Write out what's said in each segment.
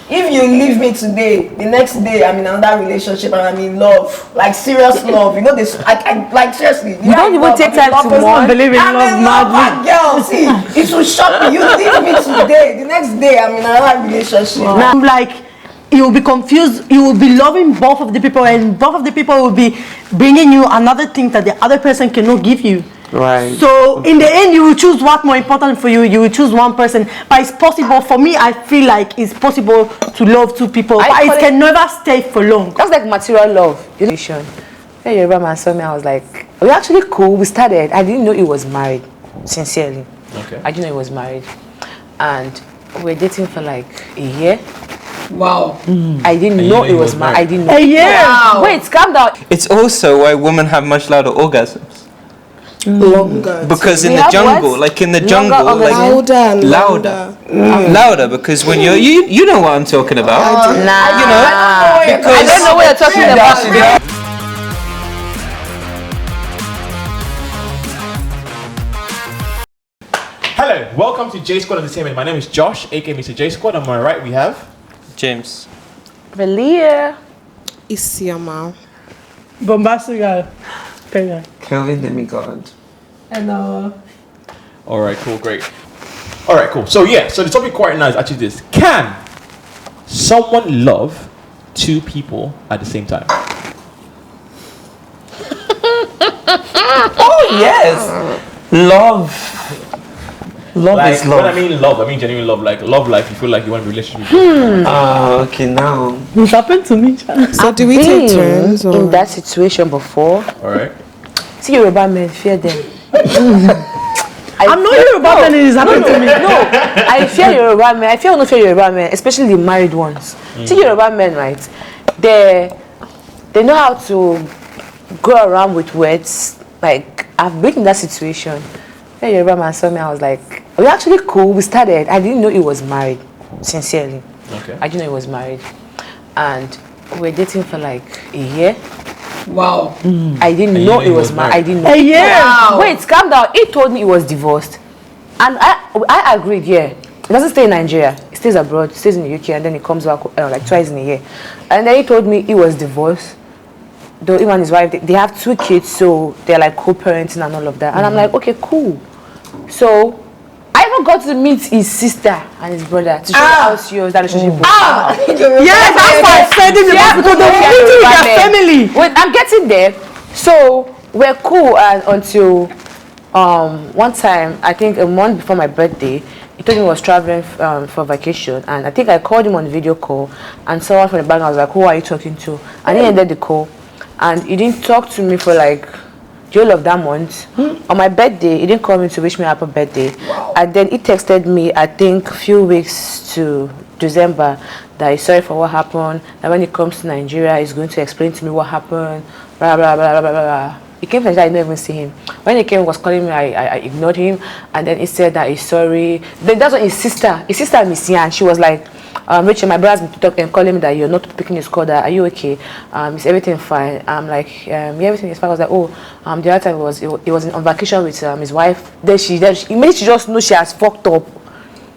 if you leave me today, the next day I'm in another relationship and I'm in love, like serious love. You know this, I like seriously. You don't even take time to believe in love, madly. Girl, see, it will shock me. You leave me today, the next day I'm in another relationship. Now I'm like, you will be confused. You will be loving both of the people, and both of the people will be bringing you another thing that the other person cannot give you. Right. So in the end, you will choose what's more important for you. You will choose one person. But it's possible for me. I feel like it's possible to love two people, but it can never stay for long. That's like material love. You know, when Yoruba man saw me, I was like, we're actually cool. We started. I didn't know he was married. Sincerely, okay. I didn't know he was married, and we were dating for like a year. Wow. I didn't know he was married. I didn't know. A year. Wow. Wait, calm down. It's also why women have much louder orgasms. Longer. Because in the jungle, what? like in the Longer jungle, like louder and louder. Louder, because when you know what I'm talking about. Nah. You know, I don't know what you're talking about. Hello, welcome to Jsquad Entertainment. My name is Josh, aka Mr. Jsquad. On my right we have James. Valia. Isiama. Bombastic guy. Kelvin Demigod. Hello. All right, cool, great. All right, cool. So yeah, so the topic right now is actually this: can someone love two people at the same time? Oh yes, love. Love Like, is love. when I mean love, I mean genuine love. Like love, like you feel like you want a relationship. Okay, now. It's happened to me. So do we take turns? Or? In that situation before? All right. See, Yoruba men fear them. I'm not Yoruba men. It is happening to me. No, I fear Yoruba men. I fear not fear Yoruba men, especially the married ones. See, Yoruba men, right? They know how to go around with words. Like, I've been in that situation. When Yoruba man saw me, I was like, we're actually cool. We started. I didn't know he was married. Sincerely. Okay. I didn't know he was married. And we were dating for like a year. Wow. I didn't know he was married. I didn't know. A year. Wow. Wait, calm down. He told me he was divorced. And I agreed, yeah. He doesn't stay in Nigeria. He stays abroad. He stays in the UK, and then he comes back like twice in a year. And then he told me he was divorced. Though him and his wife, they have 2 kids, so they're like co-parenting and all of that. And I'm like, okay, cool. So I even got to meet his sister and his brother to show how serious that relationship was. Yes, that's why I said it because they're meeting with their family. Wait, I'm getting there. So we're cool until one time, I think a month before my birthday, he told me he was traveling for vacation, and I think I called him on video call, and someone from the bank, I was like, who are you talking to? And he ended the call, and he didn't talk to me for like the whole of that month. On my birthday, he didn't call me to wish me happy birthday. Wow. And then he texted me, I think a few weeks to December, that he's sorry for what happened, that when he comes to Nigeria, he's going to explain to me what happened, blah, blah, blah, blah, blah, blah. He came to Nigeria, I didn't even see him. When he came, he was calling me, I ignored him, and then he said that he's sorry. Then that's when his sister, Miss Yan, she was like, Rachel, my brother's been talking and calling me that you're not picking his call, that are you okay? Is everything fine? I'm like, yeah, everything is fine. I was like, oh, the other time he was on vacation with his wife. Then she immediately she just knew she has fucked up.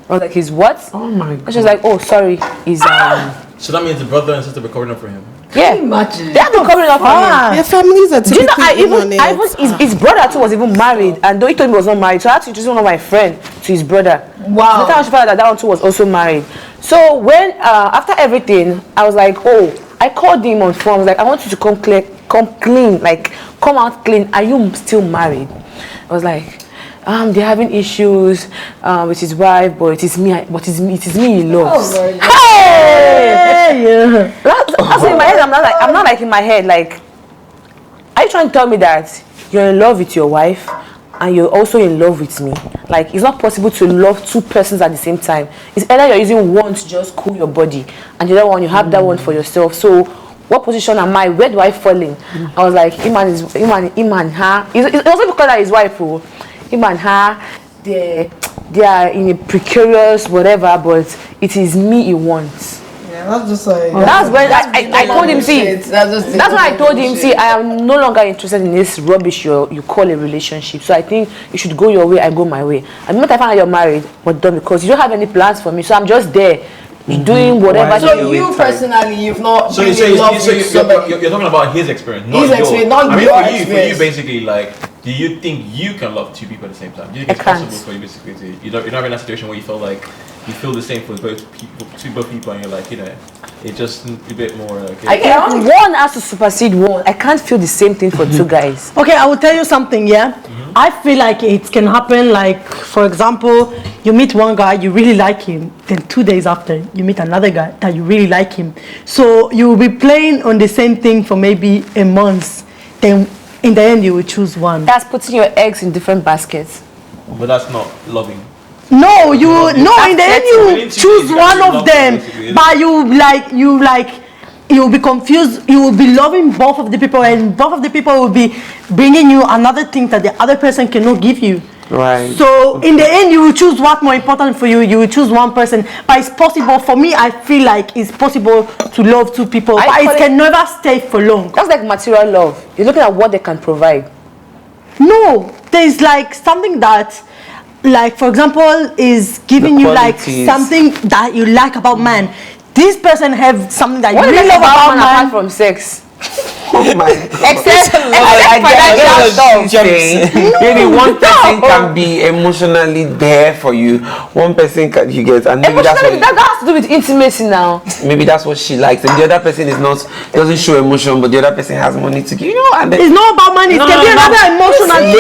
I was like, he's what? Oh my God. And she was like, oh, sorry, he's So that means the brother and sister were covering up for him. yeah. Imagine. They have been covering up for him. Their families are Do you know, typically I even his brother too was even married, and though he told me he was not married, so I had to introduce one of my friend to his brother. Wow. So the time she found out that one too was also married. So when after everything, I was like, oh, I called him on phone. I was like, I want you to come clean, like come out clean. Are you still married? I was like, they're having issues with his wife, but it is me. It is me he loves. Oh, Lord. Hey! Yeah. That's in my head. I'm not like in my head. Like, are you trying to tell me that you're in love with your wife and you're also in love with me? Like, it's not possible to love 2 persons at the same time. It's either you're using one to just cool your body, and the other one you have that one for yourself. So, what position am I? Where do I fall in? I was like, him and her. It wasn't because of his wife, him and her. They are in a precarious whatever, but it is me he wants. Yeah, that's just like. That's when I told him, see. That's when I told him, see, I am no longer interested in this rubbish you call a relationship. So I think you should go your way, I go my way. And the moment I find out you're married, we're done, because you don't have any plans for me. So I'm just there doing whatever. So you personally, you've not So, been so, in love so with somebody. you're talking about his experience, not His yours. experience, not I mean, your for you, experience. basically, like, do you think you can love two people at the same time? Do you think it's I can't. possible for you, basically? You're not in that situation where you feel like you feel the same for both people, and you're like, it's just a bit more. One has to supersede one. I can't feel the same thing for two guys. Okay, I will tell you something, yeah? I feel like it can happen, like, for example, you meet one guy, you really like him, then 2 days after, you meet another guy that you really like him. So you will be playing on the same thing for maybe a month, then in the end you will choose one. That's putting your eggs in different baskets. But that's not loving. No, in the end you Willing will to choose be one loved, of them, basically. but you will be confused. You will be loving both of the people, and both of the people will be bringing you another thing that the other person cannot give you. Right. So in the end, you will choose what's more important for you. You will choose one person, but it's possible. For me, I feel like it's possible to love two people, but it can never stay for long. That's like material love. You're looking at what they can provide. No, there's like something that, like, for example, is giving The you like qualities. something that you like about man. This person have something that What you do you really love love about about man apart man. from sex? Oh my. Except I get what she's Jumps. saying. Maybe one person can be emotionally there for you. One person can you get, and maybe that's emotionally, what, that has to do with intimacy now. maybe that's what she likes, and the other person is not, doesn't show emotion, but the other person has money to give. And then, It's not about money. It No, can no, be no. another emotional thing.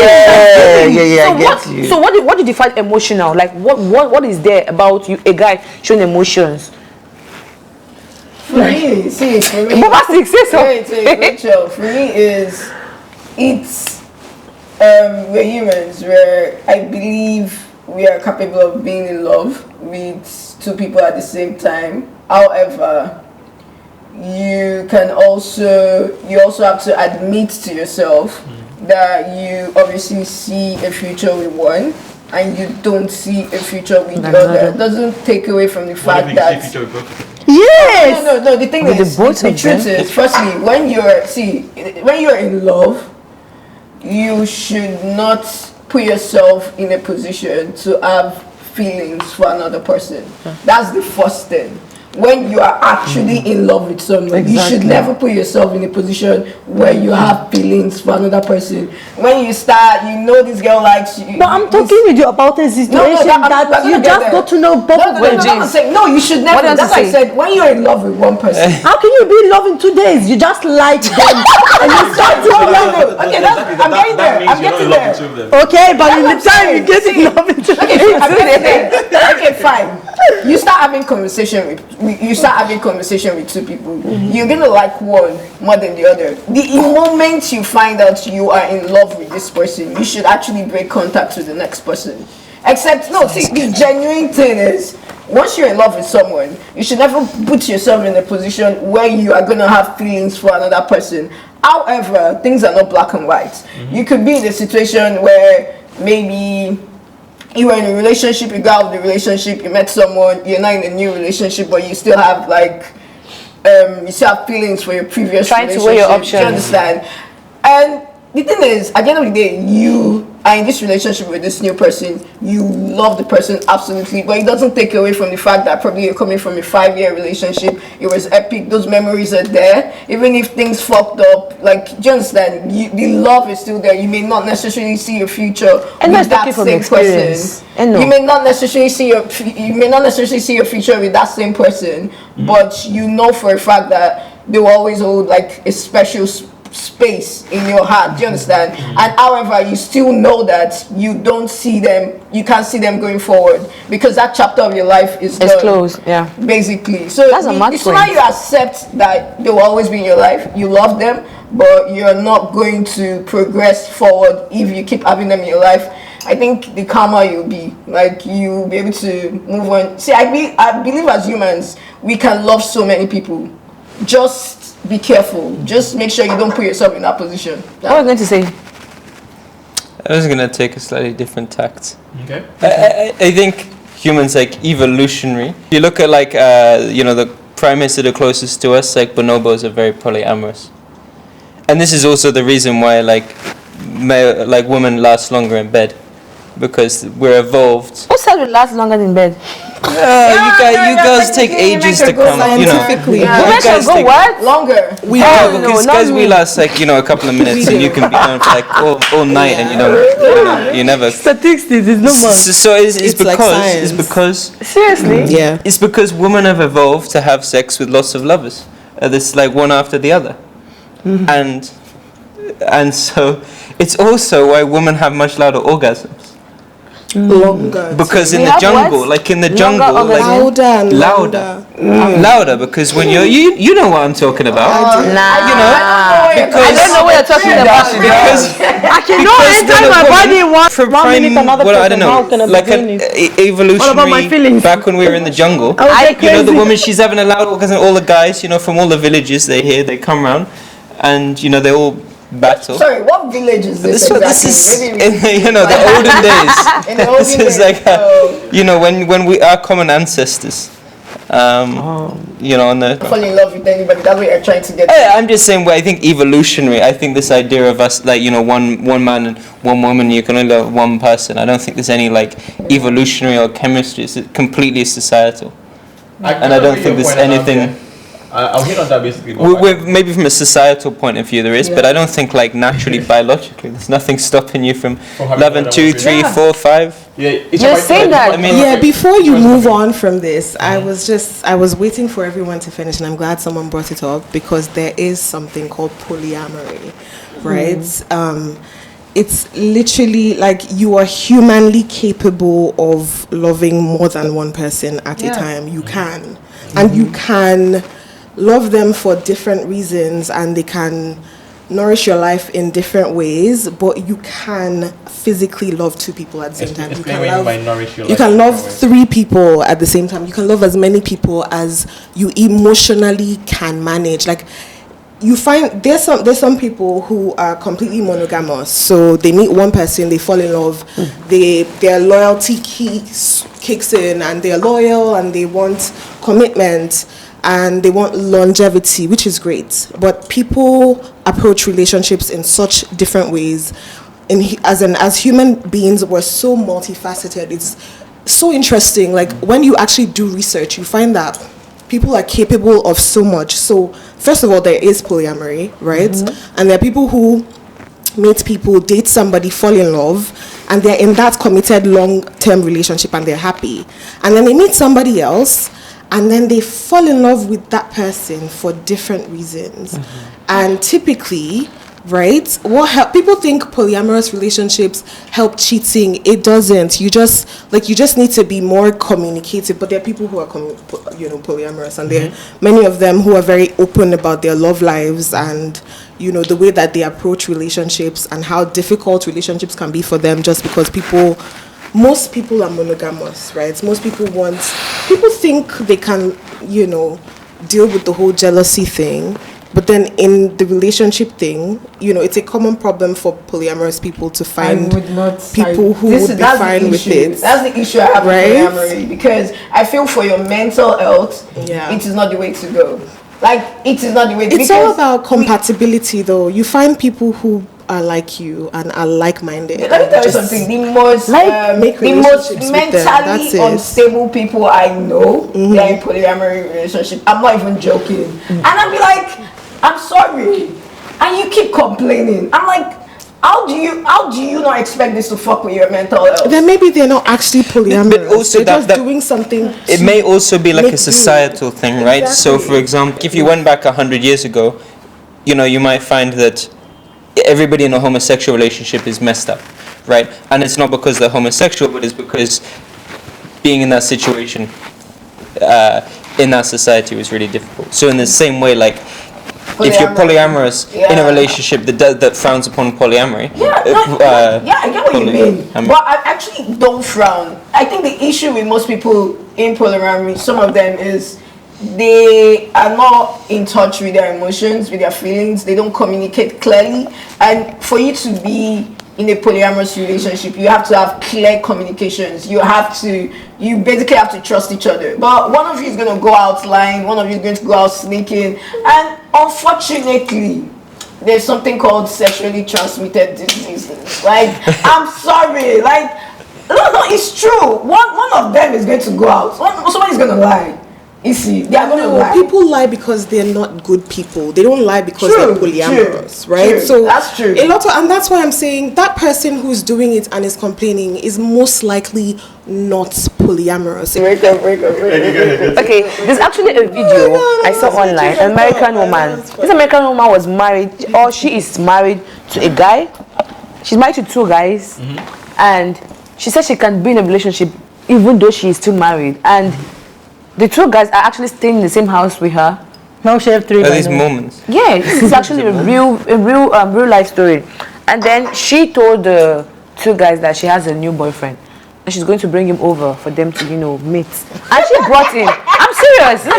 yeah, I get you. So what do you define emotional? Like what is there about you, a guy showing emotions? For me, see, for me, Bombastic, say so. wait, Rachel, for me it's we're humans, where I believe we are capable of being in love with two people at the same time. However, you also have to admit to yourself that you obviously see a future with one and you don't see a future with the other. It doesn't take away from the What fact if you that see future with both of them? Yes. no. The thing With is, the both the of truth them? is, firstly, when you're in love, you should not put yourself in a position to have feelings for another person. That's the first thing. When you are actually in love with someone, you should never put yourself in a position where you have feelings for another person. When you start, this girl likes you. But I'm talking with you about a situation that you just got to know both of them. I'm saying, no, you should never. What does That's it why I say? said, when you're in love with one person. How can you be in love in 2 days? You just like them and you start to love. Okay, I'm getting there. I'm getting there. Okay, but in the That's what time I'm you get saying. in love in 2 Okay, days. I'm getting there. Okay, fine. You start having conversation with two people. You're gonna like one more than the other. The moment you find out you are in love with this person, you should actually break contact with the next person. Except, no, see, the genuine thing is, once you're in love with someone, you should never put yourself in a position where you are gonna have feelings for another person. However, things are not black and white. You could be in a situation where maybe you were in a relationship, you got out of the relationship, you met someone, you're not in a new relationship, but you still have you still have feelings for your previous Trying to relationship. weigh your Do options. you understand? And the thing is, at the end of the day, you are in this relationship with this new person, you love the person absolutely, but it doesn't take away from the fact that probably you're coming from a 5-year relationship, it was epic, those memories are there, even if things fucked up, do you understand? The love is still there. You may not necessarily see your future And with that's that talking from same experience. person. You may not necessarily see your future with that same person, but you know for a fact that they will always hold a special space in your heart. Do you understand? And however, you still know that you can't see them going forward because that chapter of your life is It's done, closed, yeah. basically. So That's a mad the sooner point. you accept that they will always be in your life, you love them, but you're not going to progress forward if you keep having them in your life, I think the calmer you'll be. You'll be able to move on. See, I believe as humans, we can love so many people. Just be careful. Just make sure you don't put yourself in that position. What are you going to say? I was gonna take a slightly different tact. Okay. I think humans evolutionary. You look at the prime minister the closest to us, bonobos are very polyamorous, and this is also the reason why women last longer in bed, because we're evolved. Who said we last longer in bed? You guys take ages to come. You know. Scientifically. Yeah. Women should go take what? Longer. We Yeah, do. because not guys, we me. last like a couple of minutes, and you can be on for like all night, and you never. Statistics is no more. So it's It's like because science. Seriously? Yeah. it's because women have evolved to have sex with lots of lovers. This like one after the other, and so it's also why women have much louder orgasms. Longer. Because in We the have jungle, what? like in the Longer jungle, like orgasm? Louder and louder, louder. louder. Because when you know what I'm talking about. Nah. You know, I don't know what you're talking about. Because I cannot Because enter then a my woman body one, from 1 minute prime- another well, I person. don't know, How can I like begin an it? evolutionary. What about my feelings? Back when we were in the jungle, I was like you know, the crazy. woman, she's having a loud orgasm. All the guys, from all the villages, they come round, and they all battle. Sorry, what village is this So exactly? this is Maybe in the olden days. in the olden This is days, like so when we our common ancestors. On the. fall in love with anybody. That's what you're trying to get. I'm just saying. I think evolutionary. I think this idea of us, like one man and one woman, you can only love one person. I don't think there's any like evolutionary or chemistry. It's completely societal, and I don't think there's anything. I'll hit on that basically. Maybe from a societal point of view there is, but I don't think like naturally biologically there's nothing stopping you from having loving more 2, than 3, one. 4, 5. Yeah, You're saying that. I mean, Yeah, before you move on from this, I was waiting for everyone to finish, and I'm glad someone brought it up because there is something called polyamory, right? It's literally like you are humanly capable of loving more than one person at a time. You can, and you can love them for different reasons, and they can nourish your life in different ways, but you can physically love two people at the same time. Explain what you mean by nourish your You life can in love different ways. 3 people at the same time. You can love as many people as you emotionally can manage. Like you find there's some people who are completely monogamous. So they meet one person, they fall in love, their loyalty kicks in, and they're loyal and they want commitment and they want longevity, which is great. But people approach relationships in such different ways. As human beings, we're so multifaceted. It's so interesting. Like when you actually do research, you find that people are capable of so much. So first of all, there is polyamory, right? And there are people who meet people, date somebody, fall in love, and they're in that committed long-term relationship and they're happy. And then they meet somebody else, and then they fall in love with that person for different reasons. And typically, right, people think polyamorous relationships help cheating. It doesn't. You just need to be more communicative. But there are people who are polyamorous, and there are many of them who are very open about their love lives and the way that they approach relationships and how difficult relationships can be for them, just because most people are monogamous, right? Most people think they can, deal with the whole jealousy thing. But then in the relationship thing, it's a common problem for polyamorous people to find people who would be fine with it. That's the issue I have with polyamory, because I feel for your mental health, it is not the way to go. Like, it is not the way to go. It's all about compatibility, though. You find people who are like you and are like-minded. Let me tell you something. The most mentally unstable people I know, they are in polyamoury relationship. I'm not even joking. And I'll be like, I'm sorry, and you keep complaining. I'm like, how do you not expect this to fuck with your mental health? Then maybe they're not actually polyamorous. But also they're just doing something. It may also be like a make societal thing, right? So, for example, if you went back 100 years ago, you might find that everybody in a homosexual relationship is messed up, right? And it's not because they're homosexual, but it's because being in that situation in that society was really difficult. So in the same way, like, if you're polyamorous in a relationship that frowns upon polyamory, I get what you mean, but I actually don't frown. I think the issue with most people in polyamory, some of them, is they are not in touch with their emotions, with their feelings. They don't communicate clearly, and for you to be in a polyamorous relationship, you have to have clear communications. You basically have to trust each other. But one of you is going to go out lying, one of you is going to go out sneaking, and unfortunately, there's something called sexually transmitted diseases. Like, I'm sorry, like, No, it's true. One of them is going to go out. Somebody's going to lie. You see, they are going to lie. People lie because they're not good people. They don't lie because they're polyamorous, right? True. So That's true. And that's why I'm saying that person who's doing it and is complaining is most likely not polyamorous. Okay, there's actually a video I saw online. An American woman. This American woman was married, or she is married to a guy. She's married to 2 guys, and she said she can be in a relationship even though she is still married. And the 2 guys are actually staying in the same house with her. Now she have 3. Are these moments? Yeah, it's actually a real life story. And then she told the 2 guys that she has a new boyfriend, and she's going to bring him over for them to, meet. And she brought him. I'm serious. You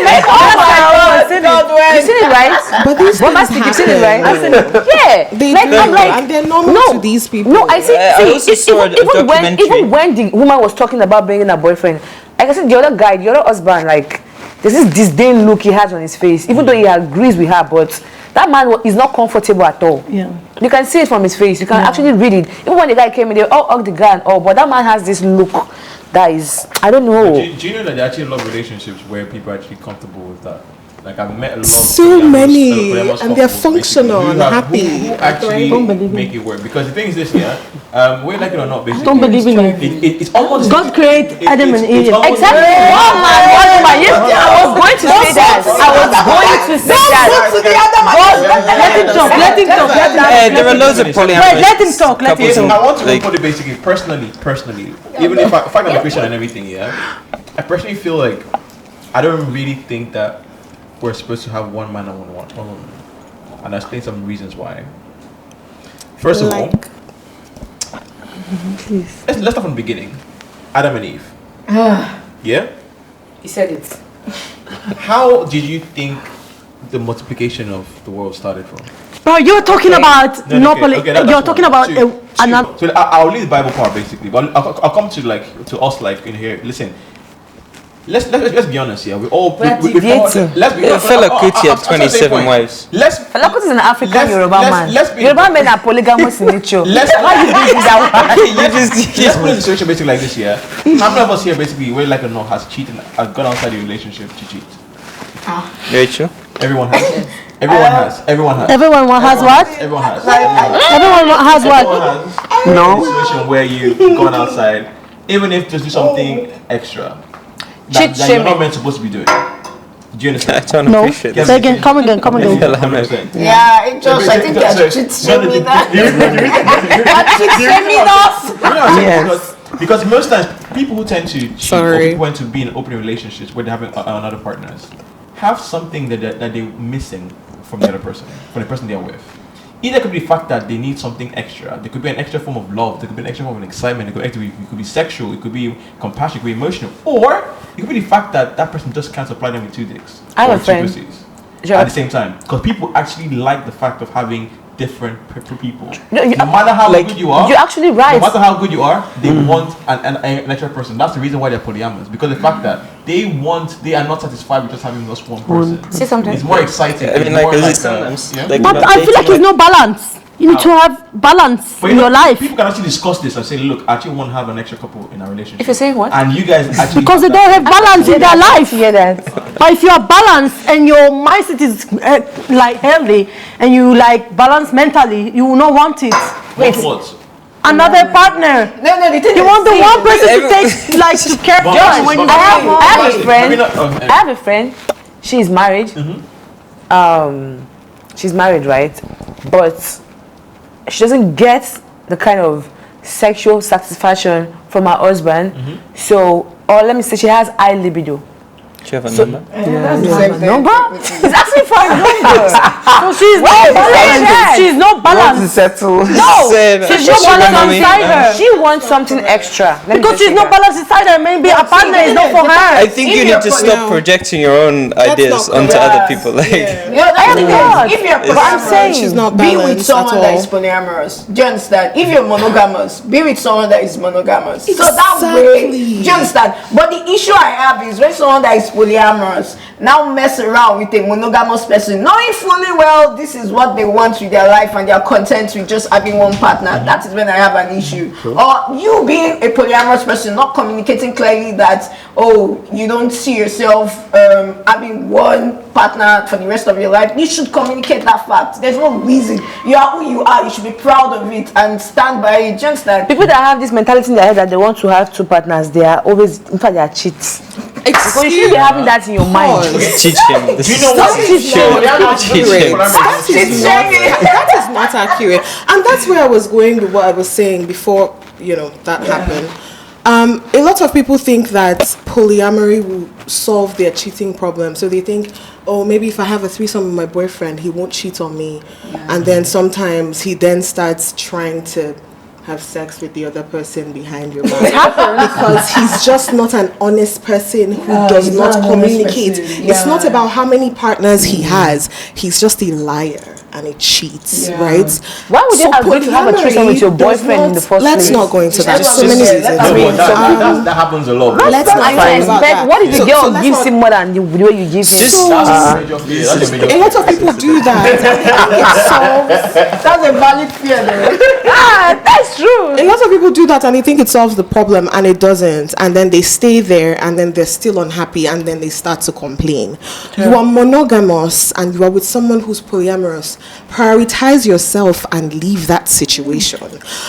seen it, right? But these things You seen it, right? happen. Yeah. They like, do, I'm like, and they're normal to these people. No, I see. I also saw a documentary. Even when the woman was talking about bringing her boyfriend, like I said, the other guy, the other husband, like, there's this disdain look he has on his face, even though he agrees with her, but that man is not comfortable at all. Yeah. You can see it from his face. You can actually read it. Even when the guy came in, they all hugged the guy and all, but that man has this look that is, I don't know. Do you know that there are actually a lot of relationships where people are actually comfortable with that? Like I've met a lot of So many, polyamorous and they're couples, functional basically, and who happy. who actually Don't believe make it work. Because the thing is this, whether like it or not, basically, Don't believe in it. it's almost God created Adam and Eve. Exactly. Oh my God, I was going to say that. Let him talk. There are loads of polyamorous. Let him talk. couples in, I want to like, put it basically personally, even if I'm a Christian and everything, I personally feel like I don't really think that we're supposed to have one man and one woman, and I'll explain some reasons why. First of all, let's start from the beginning. Adam and Eve. Yeah. He said it. How did you think the multiplication of the world started from? Bro, you're talking about You're talking about another. So I'll leave the Bible part basically, but I'll come to us in here. Listen, let's be honest here. We all let's be Fela Kuti had 27 wives. Fela Kuti is an African Yoruba man. Let's Yoruba men are polygamous in nature. Why you do that? Let's put the situation basically like this here. How many of us here basically, whether like or not, has cheated, has gone outside the relationship to cheat? Very true. Everyone has. Everyone has. Everyone has what? Everyone has. Everyone has what? No. Situation where you've gone outside, even if just do something extra that you're not meant supposed to be doing. Do you understand? I don't No. appreciate Say that. again. Come again. Yeah, it just, I think that's cheat seminar. Yes. Because most times people who tend to cheat or people who want to be in open relationships where they have another partners have something that they're missing from the other person, from the person they're with. Either it could be the fact that they need something extra. There could be an extra form of love. There could be an extra form of excitement. It could be sexual. It could be compassion. It could be emotional. Or it could be the fact that that person just can't supply them with 2 dicks. I have or a 2 friend. pussies at the same time. Because people actually like the fact of having different people. No, no matter how good you are, you're actually right. No matter how good you are, they want an extra person. That's the reason why they're polyamorous. Because the fact that they are not satisfied with just having just one person. Say something. It's more exciting. I mean, It's more But I feel like it's no balance. You need to have balance in your life. People can actually discuss this and say, look, I actually want to have an extra couple in our relationship. If you're saying what? And you guys actually... Because they don't have balance in their life. Hear that? But if you are balanced and your mindset is like healthy and you like balance mentally, you will not want it. What? Another partner. No, the thing You is, want the see, one person to take like to care for you when you I have a friend. She's married. She's married, right? But she doesn't get the kind of sexual satisfaction from her husband. So, or let me say, she has high libido. Do you have a number? number. It's actually for a number. So she's not balanced. She's not Want to balanced. settle? No, she's not balanced inside her. She wants something extra. Let me Because just she's say not that. balanced inside her. Maybe a partner is not for her. I think you need to stop projecting your own ideas onto other people. Like, if you're polyamorous, she's not be balanced with someone at that all. is polyamorous. Do you understand? If you're monogamous, be with someone that is monogamous. So that Exactly. way, do you understand? But the issue I have is when someone that is polyamorous now mess around with a monogamous person, knowing fully well this is what they want with their life and they are content with just having one partner, that is when I have an issue. Or you being a polyamorous person, not communicating clearly that, oh, you don't see yourself having one partner for the rest of your life. You should communicate that fact. There's no reason. You are who you are. You should be proud of it and stand by it. Just that people that have this mentality in their head that they want to have two partners, they are always, in fact, they are cheats. Because you should be having that in your mind. Teach him. Do you know what? That is not accurate. And that's where I was going with what I was saying before, that happened. A lot of people think that polyamory will solve their cheating problem. So they think, oh, maybe if I have a threesome with my boyfriend, he won't cheat on me. And then sometimes he then starts trying to have sex with the other person behind your back because he's just not an honest person who does not communicate. It's not about how many partners he has. He's just a liar and it cheats, right? Why would you agree to have a threesome with your boyfriend in the first place? Let's not go into that. So many reasons. That happens a lot. Let's not talk about that. What if the girl gives him more than the way you give him? A lot of people do that. that's a valid fear though. That's true. A lot of people do that and they think it solves the problem and it doesn't, and then they stay there and then they're still unhappy and then they start to complain. You are monogamous and you are with someone who's polyamorous. Prioritize yourself and leave that situation.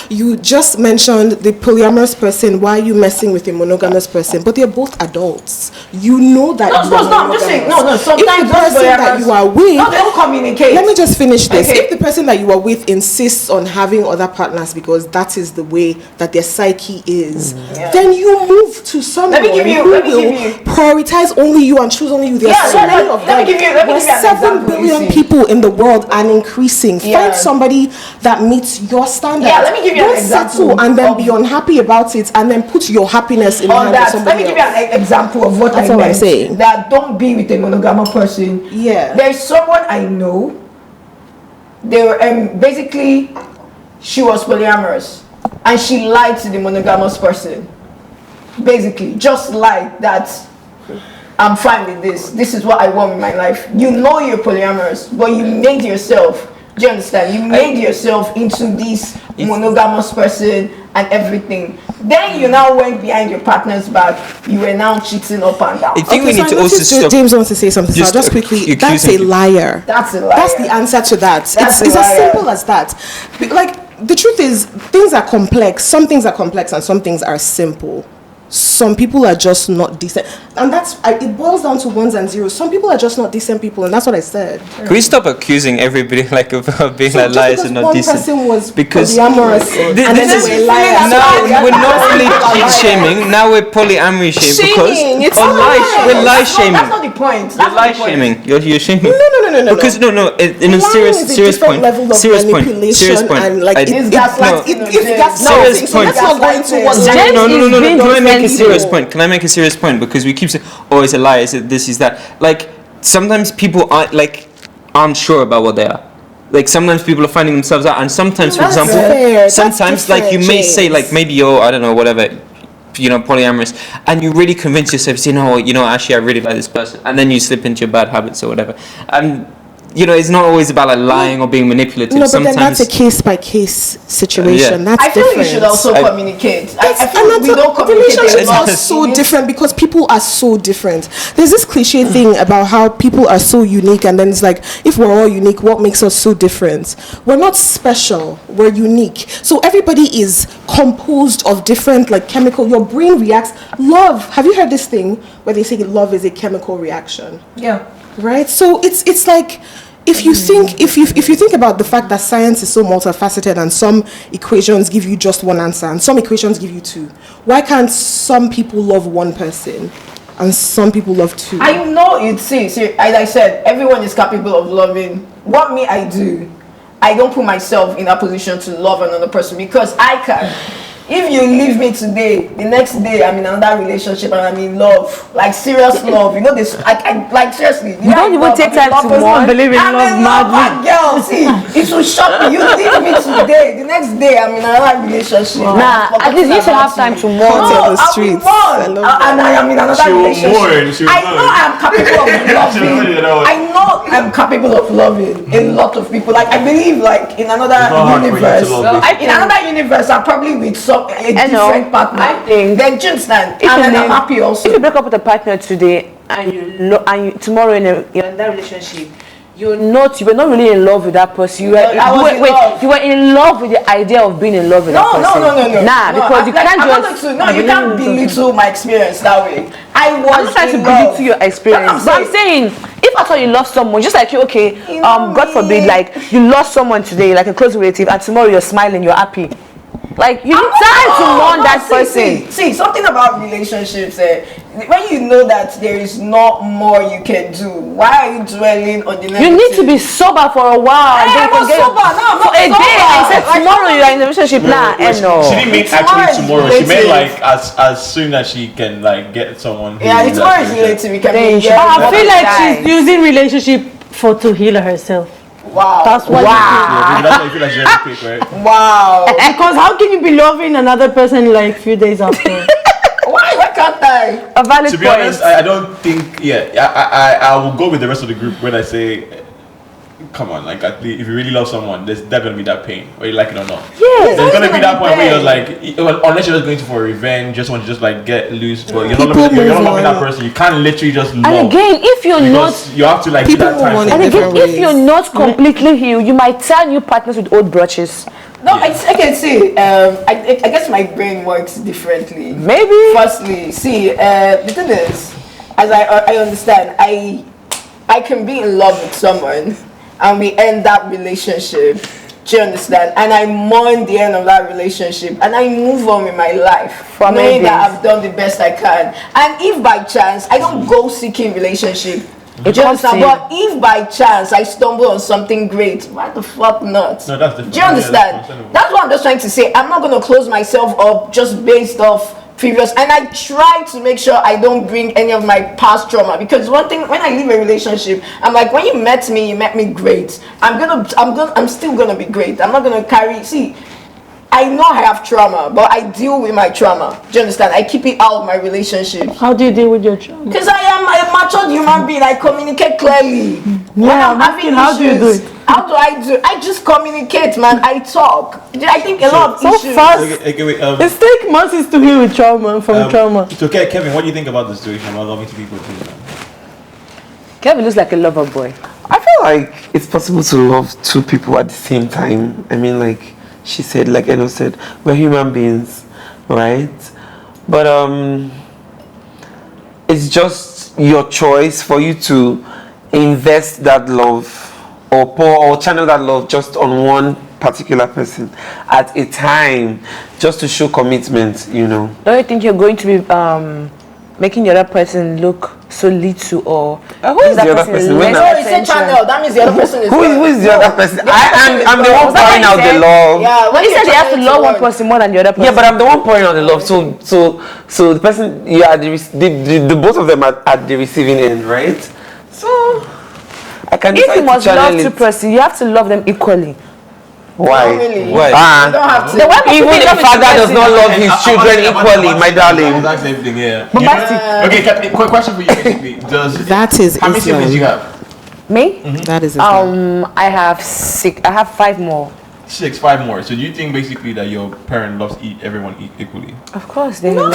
You just mentioned the polyamorous person. Why are you messing with a monogamous person? But they're both adults. You know that. I'm just saying. Sometimes if the person that you are with, they don't communicate. Let me just finish this. Okay. If the person that you are with insists on having other partners because that is the way that their psyche is, then you move to someone who will prioritize only you and choose only you. There are so many of them. There's 7 billion people in the world and increasing. Find somebody that meets your standards. Let me give you an example. Settle and then be unhappy about it and then put your happiness in the hands of somebody else. Let me give you an example of what I'm saying. That don't be with a monogamous person. There's someone I know. They were basically, she was polyamorous and she lied to the monogamous person. Basically, just lied that I'm fine with this. This is what I want in my life. You know you're polyamorous, but you made yourself. Do you understand? You made yourself into this monogamous person and everything. Then you now went behind your partner's back. You were now cheating up and down. I think we need to also stop. James wants to say something. So just quickly. That's a liar. That's a liar. That's the answer to that. It's as simple as that. Like, the truth is, things are complex. Some things are complex and some things are simple. Some people are just not decent, and it boils down to ones and zeros. Some people are just not decent people, and that's what I said. Can we stop accusing everybody of being like liars and not decent? One person was because polyamorous, and then they were liars. Now we're not only cheat shaming. Now we're polyamory shaming because we're lie shaming. That's not the point. You're lie shaming. You're shaming. No. Because no. In a serious point. Serious point. Serious point. And like it's serious point. That's not going to what. No. Can I make a serious point? Because we keep saying, oh, it's a lie, is it this, is that. Like, sometimes people aren't sure about what they are. Like, sometimes people are finding themselves out, and sometimes, for example, sometimes, like, you may say, like, maybe you're, I don't know, whatever, polyamorous, and you really convince yourself, actually, I really like this person, and then you slip into your bad habits or whatever. And it's not always about like lying or being manipulative. No, but then that's a case-by-case situation. That's different. I feel we should also communicate. I feel we don't communicate. Relationships are so different because people are so different. There's this cliche thing about how people are so unique, and then it's like, if we're all unique, what makes us so different? We're not special. We're unique. So everybody is composed of different, like, chemical. Your brain reacts. Love. Have you heard this thing where they say love is a chemical reaction? Yeah. Right. So it's like, if you think about the fact that science is so multifaceted and some equations give you just one answer and some equations give you two, why can't some people love one person and some people love two? I know it's as I said, everyone is capable of loving. What I do, I don't put myself in a position to love another person because I can. if you leave me today, the next day I'm in another relationship and I'm in love, like serious love. You know this, I like seriously. You don't even take time to mourn. Believe in I'm love in love, madly. girl. See, it will shock me. You leave me today, the next day I'm in another relationship. Nah, at least you should have time to mourn. On the I'll be streets. born, and I am in another relationship. I know I'm capable of loving. I know I'm capable of loving a lot of people. Like I believe, like in another universe, in another universe, I'm probably with a different partner. I think. Then do you understand? If And you then I'm live- happy also. If you break up with a partner today and you tomorrow you're in that relationship, you were not really in love with that person. You were you were in love with the idea of being in love with that person. No. Nah, because you can't just you can't belittle my experience that way. I'm not trying to belittle your experience, but I'm saying if at all you love someone, just like you, okay, God forbid, like you lost someone today, like a close relative, and tomorrow you're smiling, you're happy. Like you need time to mourn that person. See, something about relationships. When you know that there is not more you can do, why are you dwelling on the negative? You need to be sober for a while. And then I'm not sober. No, I'm not for a sober. day. I said tomorrow you are in a relationship. Nah, no. She didn't mean Tomorrow actually is tomorrow. She meant relative. like as soon as she can like get someone. Who Yeah, is it's that more person. relative. We can Then be. she- But I feel like Guys. she's using relationship to heal herself. Wow. That's what Yeah, that's why you feel like she's very quick, right? Wow. because how can you be loving another person like few days after? Why can't I? A valid To be point. honest, I don't think. Yeah, I will go with the rest of the group when I say, come on, like if you really love someone, there's gonna be that pain, whether you like it or not. Yes. There's gonna be that point where you're pain. like, unless you're just going to for revenge, just want to just like get loose, but you're not People loving, you're not move loving that on. person. You can't literally just love. And again, if you're not because you have to like People give that time. move on for in it. And again, different if you're ways. not completely healed, you might tell new partners with old brushes. No, I can see. I guess my brain works differently. Maybe. Firstly, see, the thing is, as I understand, I can be in love with someone, and we end that relationship. Do you understand? And I mourn the end of that relationship, and I move on with my life, knowing that I've done the best I can. And if by chance I don't go seeking relationship. Do you understand? But if by chance I stumble on something great, why the fuck not? No, that's different. Do you understand? Yeah, That's what I'm just trying to say. I'm not going to close myself up just based off previous, and I try to make sure I don't bring any of my past trauma, because one thing, when I leave a relationship, I'm like, when you met me great. I'm still gonna be great. I'm not gonna carry. See, I know I have trauma, but I deal with my trauma. Do you understand? I keep it out of my relationship. How do you deal with your trauma? Because I am a matured human being. I communicate clearly. When Yeah, I'm having how do you do issues, it? how do I do it? I just communicate, man. I talk. I think a lot of So issues. fast. Okay, wait. It takes months to heal with trauma from trauma. It's okay, Kevin. What do you think about the situation about loving two people too? Kevin looks like a lover boy. I feel like it's possible to love two people at the same time. I mean, like she said, like Eno said, we're human beings, right? But it's just your choice for you to invest that love or pour or channel that love just on one particular person at a time, just to show commitment, you know. Don't you think you're going to be making the other person look so little, or Who is the other person? When So I- it's a channel. That means the other person is. who is the other person? I'm the one Was that pouring what out you the said? love. Yeah, When you said you have to love one person. person more than the other person. Yeah, but I'm the one pouring out the love. So the person, you are the both of them are at the receiving end, right? So I can if decide you must to channel love two it. person, you have to love them equally. Why? Not really. Why? You don't have to. Then why must you Even be a loving father two does person? not love his children equally, my darling. Exact same thing, yeah. Bombastic. Okay, quick question for you, basically. That is How many siblings do you Islam. have? Me? That is Islam. I have 6. I have 5 more. 6, 5 more. So do you think basically that your parent loves everyone equally? Of course, they love.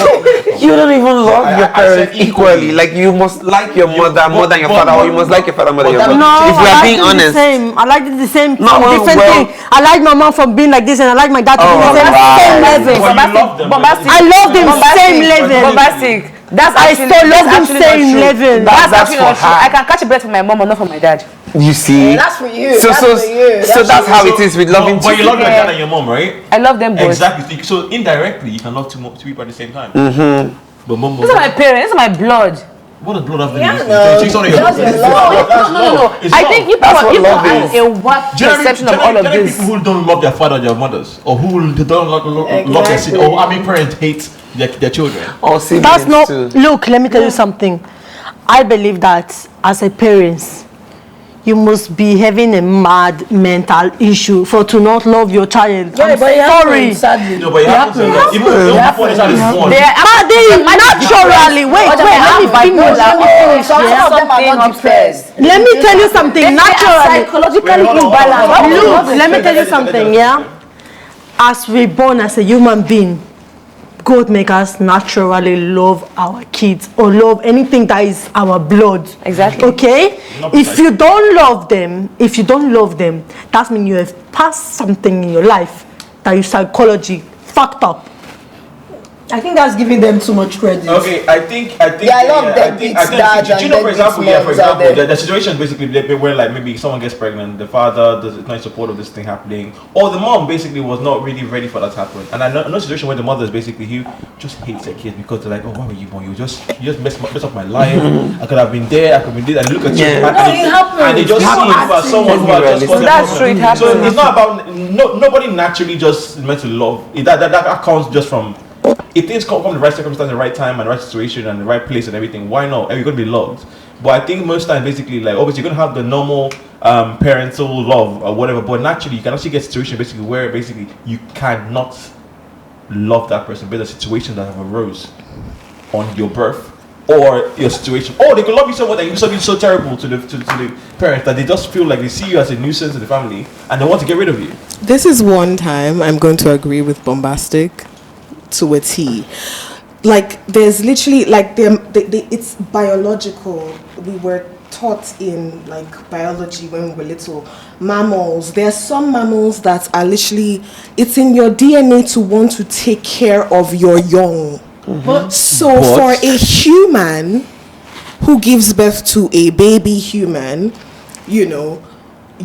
You don't even love I- your I parents said equally. equally. Like you must like your mother more than your but- father, or you must like your father more than your but mother. that- No, If we I are like being it honest. the same. I like it the same. No, Some well, different well- thing. I like my mom from being like this, and I like my dad to be Oh, the same, wow. same level. Well, you love them, Bombastic. I love them same level. Bombastic. That's I actually, still love that's them actually not same true. level. That's That's actually not for true. her. I can catch a breath from my mom, but not from my dad. You see. That's for you. So That's so for you. so that's how it is with loving But you two love your Yeah. dad and your mom, right? I love them both. Exactly. So indirectly, you can love two people at the same time. But mom, These are my parents. These are my blood. What does blood have to do Yeah, with this? no. She's only That's your- love. That's No. love. It's I love. think you That's what people love have is. a what perception of all of Generally, this. people who don't love their father, their mothers, or who don't love their Exactly. or parents hate their children. Or siblings That's not. too. Look, let me tell you something. I believe that as a parent, you must be having a mad mental issue for to not love your child. Yeah, I'm but it sorry. happens, sadly. No, but it happens a lot. Even before the child is born. Naturally, wait, let me finish. Some of them are not depressed. Let me tell you something. Naturally, Psychologically Wait, hold on, hold on, hold on. look, let me tell you something. Yeah, as we born as a human being, God make us naturally love our kids or love anything that is our blood. Exactly. Okay? If you don't love them, that means you have passed something in your life that your psychology fucked up. I think that's giving them too much credit. Okay, I think. Yeah, I love deadbeat dads Do you know, and for deadbeat example, moms out there. the situation is basically where like maybe someone gets pregnant, the father is not in support of this thing happening, or the mom basically was not really ready for that to happen. And I know a situation where the mother is basically he just hates her kids because they're like, oh, why were you born? You just mess up my life. I could have been there. I could have been there. And look at you. Yeah. And No, they- it happens. And they just see People it for acting someone who has just it. got their That's problem. true, it happens. So it's not about nobody naturally just meant to love. That comes just from. If things come from the right circumstance, the right time, and the right situation, and the right place, and everything, why not? You're gonna be loved. But I think most times, basically, like obviously, you're gonna have the normal parental love or whatever. But naturally, you can actually get a situation basically where basically you cannot love that person based on situations that have arose on your birth or your situation. Or they could love you so much that you do something so terrible to the parents that they just feel like they see you as a nuisance to the family and they want to get rid of you. This is one time I'm going to agree with Bombastic to a T. Like there's literally like it's biological. We were taught in like biology when we were little. Mammals, there are some mammals that are literally, it's in your DNA to want to take care of your young. So for a human who gives birth to a baby human, you know,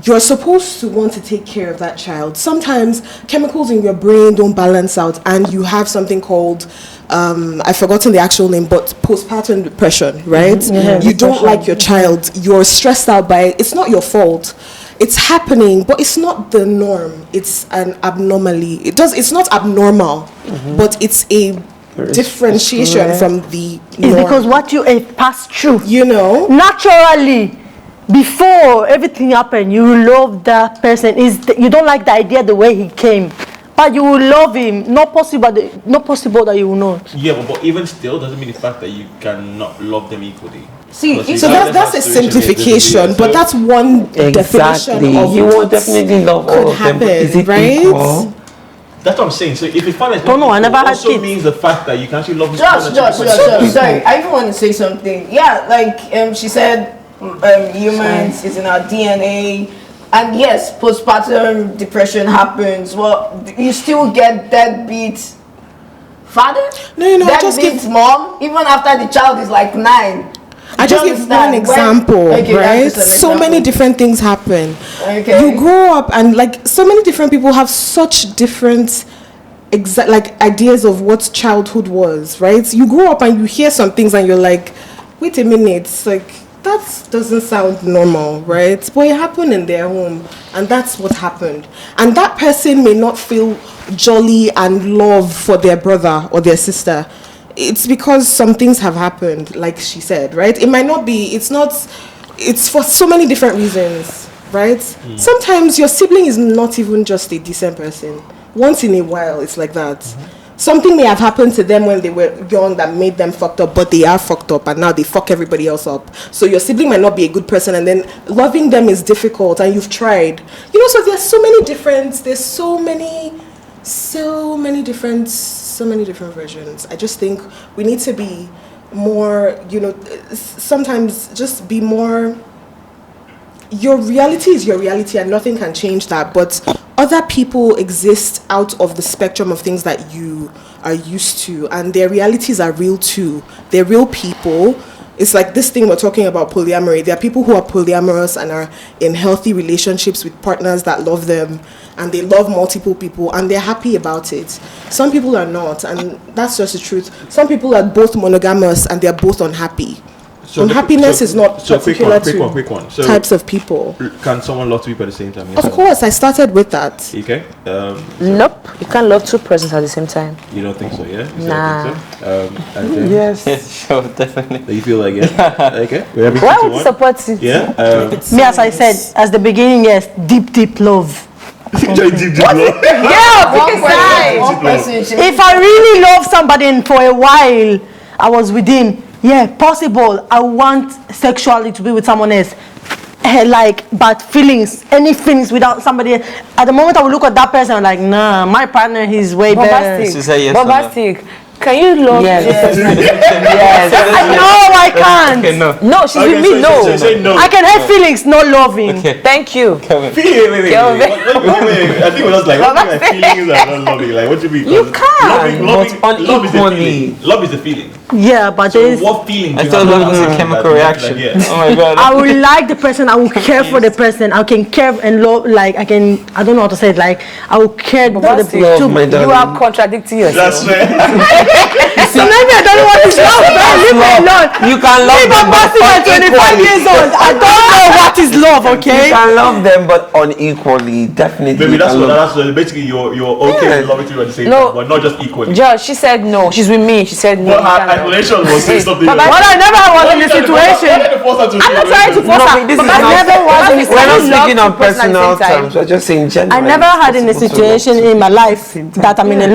you're supposed to want to take care of that child. Sometimes chemicals in your brain don't balance out and you have something called, I've forgotten the actual name, but postpartum depression, right? You don't like your child. You're stressed out by it. It's not your fault. It's happening, but it's not the norm. It's an abnormality. It's not abnormal, but it's a differentiation from the norm. It's because what you have passed through. You know? Naturally, before everything happened, you love that person. You don't like the idea the way he came, but you will love him. Not possible that you will not. Yeah, but even still doesn't mean the fact that you cannot love them equally. See, Because So you can't that's a have situation simplification, where but that's one definition Exactly. of You will what definitely love all could of them. happen, Is it right? equal? That's what I'm saying. So if you find that Oh, no, I never had also kids. means the fact that you can actually love this Josh, person. sorry. I even want to say something. Yeah, like she said, humans is in our DNA, and yes, postpartum depression happens. Well, you still get deadbeat father, No, I just deadbeat mom, even after the child is like 9. I just give one example, right? So many different things happen. Okay. You grow up and like so many different people have such different like ideas of what childhood was, right? You grow up and you hear some things and you're like, wait a minute, like that doesn't sound normal, right? But it happened in their home and that's what happened. And that person may not feel jolly and love for their brother or their sister. It's because some things have happened, like she said, right? It might not be, it's for so many different reasons, right? Sometimes your sibling is not even just a decent person. Once in a while, it's like that. Something may have happened to them when they were young that made them fucked up, but they are fucked up and now they fuck everybody else up. So your sibling might not be a good person and then loving them is difficult and you've tried. You know, so there's so many different versions. I just think we need to be more, you know, sometimes just be more, your reality is your reality and nothing can change that, but other people exist out of the spectrum of things that you are used to and their realities are real too. They're real people. It's like this thing we're talking about, polyamory. There are people who are polyamorous and are in healthy relationships with partners that love them and they love multiple people and they're happy about it. Some people are not, and that's just the truth. Some people are both monogamous and they're both unhappy. Happiness is not particular quick one. So types of people. Can someone love two people at the same time? Of course, I started with that. Okay. Nope, you can't love two persons at the same time. You don't think so, yeah? Nah. Yes. Sure, definitely. You feel like okay. Why would you support it? Yeah. Me, as I said, as the beginning, yes, deep love. Deep love. Yeah, One person, If I really love somebody and for a while I was with him, yeah, possible. I want sexually to be with someone else. Like bad feelings, any feelings without somebody else. At the moment I will look at that person, I'm like, nah, my partner, he's way better. This is a yes or no. Bombastic. Can you love? Yes. No, I can't. Okay, no. No, she's with me. No. Say no. I can have feelings, no loving. Okay. Thank you. Kevin. Wait. I think we're just like, what do you mean by feelings are not loving? Like, what do you mean? You can't. Love is a unequally. feeling. Love is a feeling. Yeah, but So there's, what feelings? I you thought have love was a that- chemical that- reaction. Like, yeah. Oh my god. I will like the person, I will care for the person, I can care and love, like I don't know how to say it, like I will care for the Bombastic. two. My You darling. are contradicting yourself. That's right. So maybe I don't know what is love, man. Leave me alone. You can love Leave them, a but person at 25 unequally. years old. I don't know what is love, You okay? can love them, but unequally. Definitely. Maybe you that's can what. love- That's basically you're okay Yeah. with loving two at the same No. time, but not just equally. Josh, she said no. She's with me. She said no. But you her can't love. explanation was saying something. But else. What I never was in the situation. I'm not trying to force No, her. but this But is that's not- never was in the We're not situation. speaking on Love two persons at the personal same time. terms. We're just saying generally. I never had in a it's possible to situation love in my life that I'm in a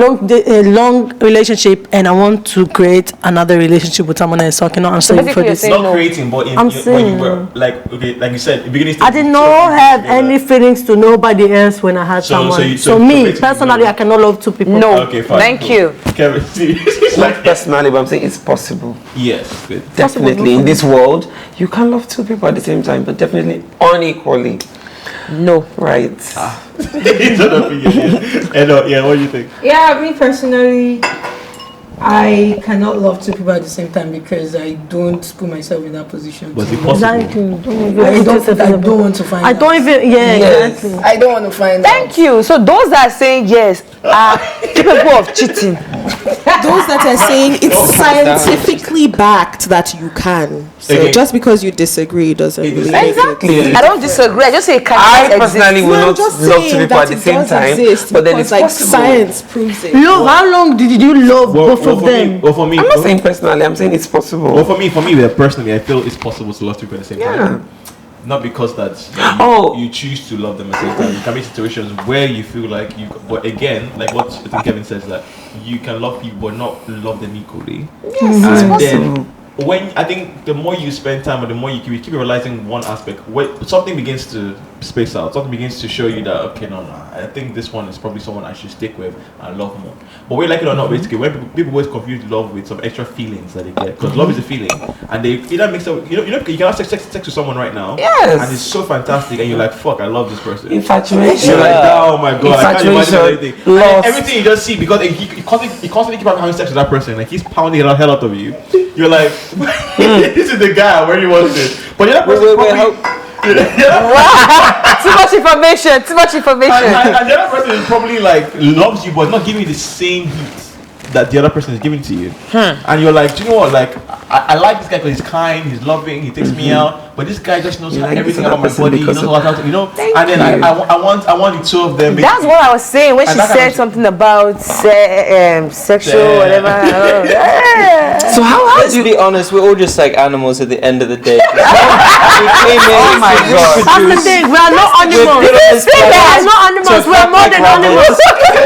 long relationship and I want to create another relationship with someone else. So I cannot answer you for basically you're this. saying Not no. creating, but I'm when you saying- were like like you said, the beginning. I did not have any feelings to nobody else when I had So- someone. so you- So so me, basically personally, no. I cannot love two people. No. Okay, fine. Thank you. Kevin, see, it's Not like personally, but I'm saying it's possible. yes, good. Definitely in this world, you can love two people at the same time, but definitely unequally. No. Right. It's an opinion, yeah. And yeah, what do you think? Yeah, me personally, I cannot love two people at the same time because I don't put myself in that position. Was to it love. possible? Exactly. I don't want to find I out. don't even. Yeah, Yes. exactly. I don't want to find Thank you. So those that are saying yes are capable of cheating. Those that are saying it's scientifically backed that you can. So Okay. just because you disagree doesn't really make it. Exactly. I don't disagree. I just say it I cannot personally exist. will No, I'm not just love two saying people that at the it same does time, exist but then because, it's like possible. science proves it. Love, how long did you love both of them? For me, I'm not saying personally, I'm saying it's possible. well, for me, personally, I feel it's possible to love two people at the same time. Not because that you choose to love them at the same time. You can be situations where you feel like you, but again, like what I think Kevin says, that you can love people but not love them equally. Yes, And it's then possible. when I think the more you spend time or the more you keep realizing one aspect, when something begins to space out, something begins to show you that okay, no, I think this one is probably someone I should stick with and love more. But whether like it or not, basically, when people always confuse love with some extra feelings that they get, because love is a feeling, and they either mix up. You know, you can have sex with someone right now, Yes. and it's so fantastic, and you're like, fuck, I love this person. Infatuation. You're like, oh my god, I can't imagine Infatuation, anything. And lust. everything you just see because he constantly keep having sex with that person, like he's pounding the hell out of you. You're like, this is the guy where he wants it. But the other person probably. Too much information. Too much information. And the other person is probably like loves you but not giving you the same heat that the other person is giving to you. And you're like, do you know what, like I like this guy because he's kind, he's loving, he takes me out, but this guy just knows You like everything this about my other person body, he because knows of- what how to, you know. Thank And then you. I want the two of them. That's what I was saying when And she that kind said of- something about sexual, Yeah. whatever. Yeah. So how Let's be honest, we're all just like animals at the end of the day. We came in, Oh my we God. That's the reproduced, thing. We are not animals. put on this We planet are not animals. to We are more fuck than like animals.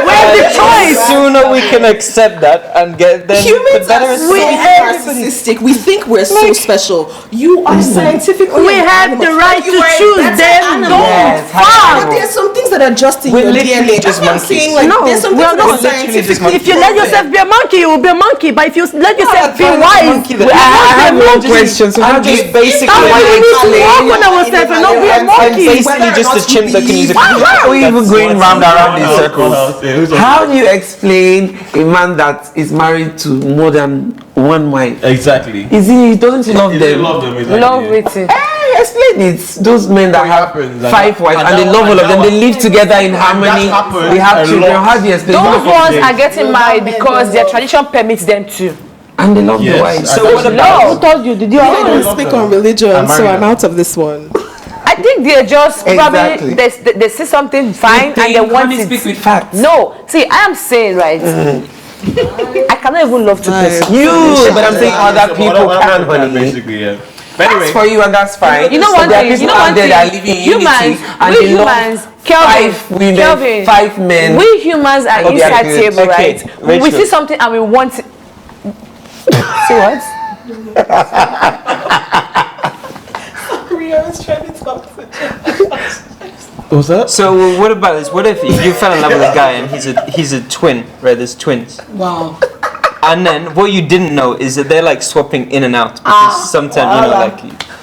We have the choice. Sooner we can accept that and get them, Humans the better are it's so for narcissistic. We think we're so special. You are scientifically. We have the right to choose them. Don't Yes, fuck. But there's some things that are just in We're your literally DNA. just That's what I'm monkeys. saying. Like, No, there's some we things are that are not literally just scientifically. If you let yourself be a monkey, you will be a monkey. But if you let yourself be wise, you will I have be a one monkey. question. So how do you That's basically why we need to work on ourselves and not be a I'm monkey. basically just a chimp that can use a Why are we even going round and round in circles? circles. How do you explain a man that is married to more than one wife? Exactly. He doesn't love You them? love them, exactly. Love it. Explain it. Those men that What have happens, and 5 wives and they that- love all of and them, that they live together in harmony. happens They have a children. lot. How do you explain Those that? ones are getting married because their tradition permits them to. And they love Yes. the wife. So what about? Who told you? Did you? I don't speak on religion, I'm so married I'm now. out of this one. I think they're just Exactly. probably they see something fine and they want it. speak with facts. No, see, I am saying right. I cannot even love two persons. But I'm saying other people can, honey. Basically, yeah. But That's anyway, for you, and that's fine. You know one There are thing. You people know out one there that are thing. living in Humans, unity, and we they love humans, Kelvin, 5 women, Kelvin, 5 men. we humans are Okay, inside good. table, Okay, right? When we Rachel. see something and we want it. See what? what's that? So what about this? What if you fell in love with a guy and he's a twin, right? There's twins. Wow. And then what you didn't know is that they're like swapping in and out because sometimes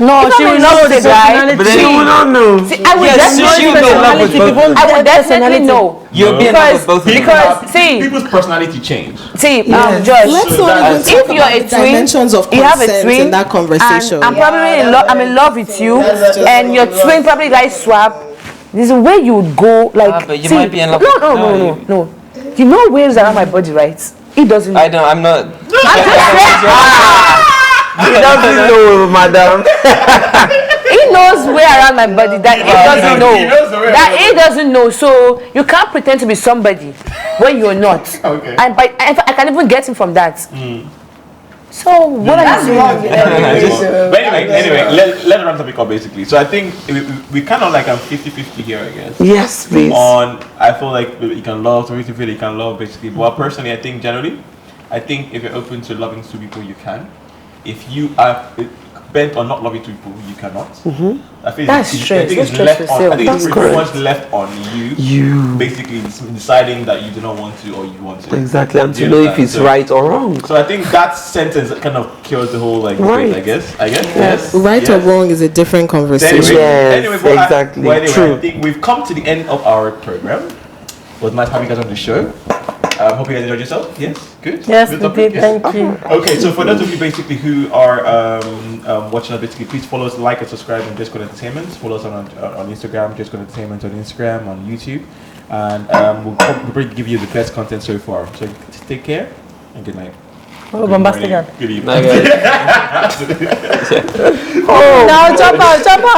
No, If she I'm will in know love the with a guy, personality. but then You will not know. See, I would Yes, so she definitely would be in love with know. both of them. I would definitely Personality. know. You'll be in love with both of them. Because see, People's personality change. Josh, Let's So not even that's- talk if you're about a the twin, dimensions of you have a consent twin, in that conversation. and I'm probably I'm in love with you, and your twin probably like swap. There's a way you would go like. but you see, might be in love No, with- no, no, no, no, no. You know waves around my body, right? He doesn't. I don't. I'm not. He doesn't know, madam. He knows where around my body that he doesn't know. He knows the way That around he doesn't know. So you can't pretend to be somebody when you're not. Okay. And I can even get him from that. So what are you doing? But anyway, let's run topic up basically. So I think we kind of like 50-50 here, I guess. Yes, please. I feel like you can love, so you feel you can love basically. But personally, I think generally, if you're open to loving two people, you can. If you are bent on not loving two people, you cannot. I think That's I think it's stress left for on. sale. I think That's it's pretty correct. much left on You. basically deciding that you do not want to or you want to. Exactly, and Do you to know if understand? it's So- right or wrong. So I think that sentence kind of kills the whole debate, Right. I guess. Yes. Right or yes. wrong is a different conversation. Yes, but exactly. anyway, True. I think we've come to the end of our program. It was nice having you guys on the show. Hope you guys enjoyed yourself. Yes, good. Yes, Good we topic, did. yes. Thank you. Okay, so for those of you basically who are watching us, basically, please follow us, like and subscribe on Jsquad Entertainment. Follow us on Instagram, Jsquad Entertainment on Instagram, on YouTube, and we'll probably give you the best content so far. So take care and good night. Oh, bombastic. Good evening. Bye, guys. Now jump out, jump out.